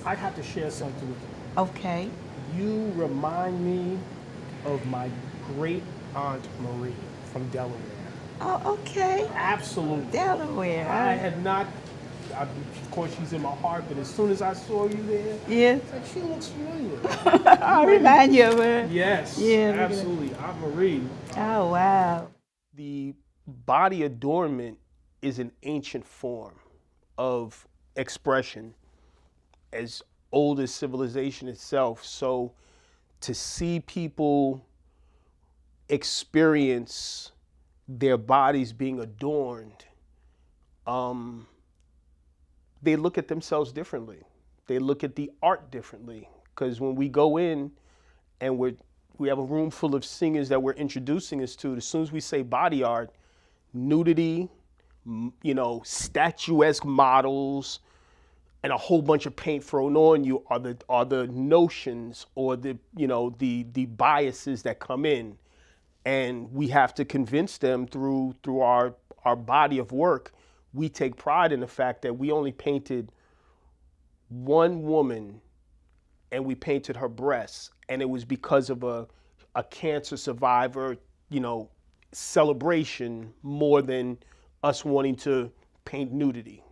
I have to share something with you. Okay. You remind me of my great aunt Marie from Delaware. Oh, okay. Absolutely. Delaware. I had not, of course she's in my heart, but as soon as I saw you there, Yeah. it's like she looks familiar. I'll remind you of her. Yes, Yeah, look at that. absolutely. Aunt Marie. Oh, wow. The body adornment is an ancient form of expression as old as civilization itself. So to see people experience their bodies being adorned, they look at themselves differently. They look at the art differently. Because when we go in and we have a room full of singers that we're introducing us to, as soon as we say body art, nudity, statuesque models, and a whole bunch of paint thrown on you are the notions or the biases that come in, and we have to convince them through our body of work. We take pride in the fact that we only painted one woman, and we painted her breasts, and it was because of a cancer survivor, celebration more than us wanting to paint nudity.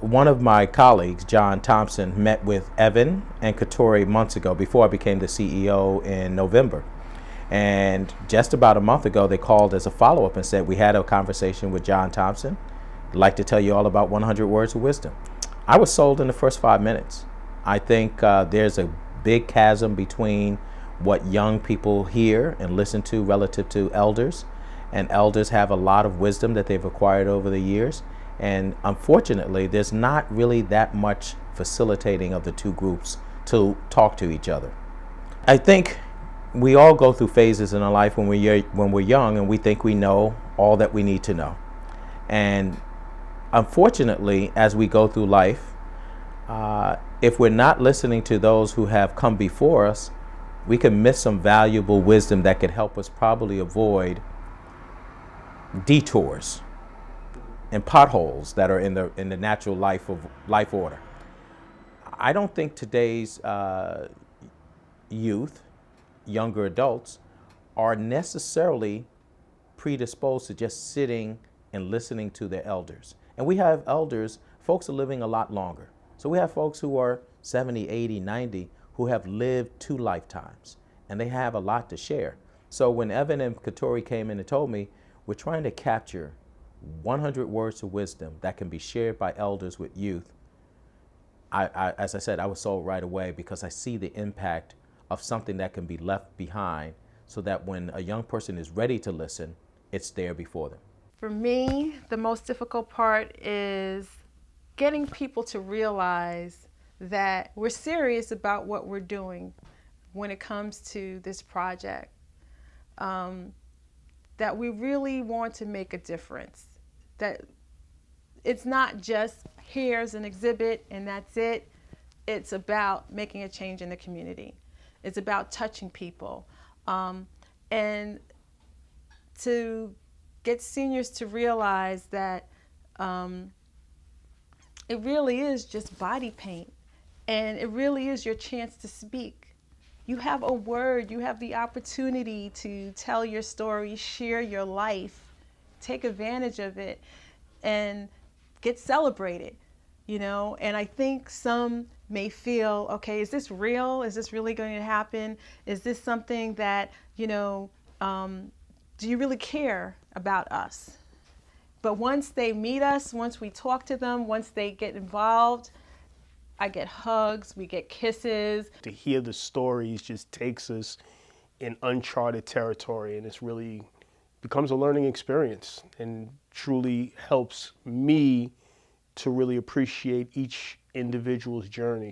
One of my colleagues, John Thompson, met with Evan and Katori months ago before I became the CEO in November. And just about a month ago, they called as a follow-up and said, we had a conversation with John Thompson. I'd like to tell you all about 100 Words of Wisdom. I was sold in the first 5 minutes. I think there's a big chasm between what young people hear and listen to relative to elders. And elders have a lot of wisdom that they've acquired over the years. And unfortunately, there's not really that much facilitating of the two groups to talk to each other. I think we all go through phases in our life when we're young and we think we know all that we need to know. And unfortunately, as we go through life, if we're not listening to those who have come before us, we can miss some valuable wisdom that could help us probably avoid detours and potholes that are in the natural life order. I don't think today's youth, younger adults, are necessarily predisposed to just sitting and listening to their elders. And we have elders, folks are living a lot longer. So we have folks who are 70, 80, 90 who have lived 2 lifetimes, and they have a lot to share. So when Evan and Katori came in and told me, we're trying to capture 100 words of wisdom that can be shared by elders with youth, as I said, I was sold right away because I see the impact of something that can be left behind so that when a young person is ready to listen, it's there before them. For me, the most difficult part is getting people to realize that we're serious about what we're doing when it comes to this project, that we really want to make a difference, that it's not just here's an exhibit and that's it. It's about making a change in the community. It's about touching people, and to get seniors to realize that it really is just body paint, and it really is your chance to speak. You have a word, you have the opportunity to tell your story, share your life, take advantage of it, and get celebrated, And I think some may feel, okay, is this real? Is this really going to happen? Is this something that, do you really care about us? But once they meet us, once we talk to them, once they get involved, I get hugs, we get kisses. To hear the stories just takes us in uncharted territory, and it's really becomes a learning experience and truly helps me to really appreciate each individual's journey.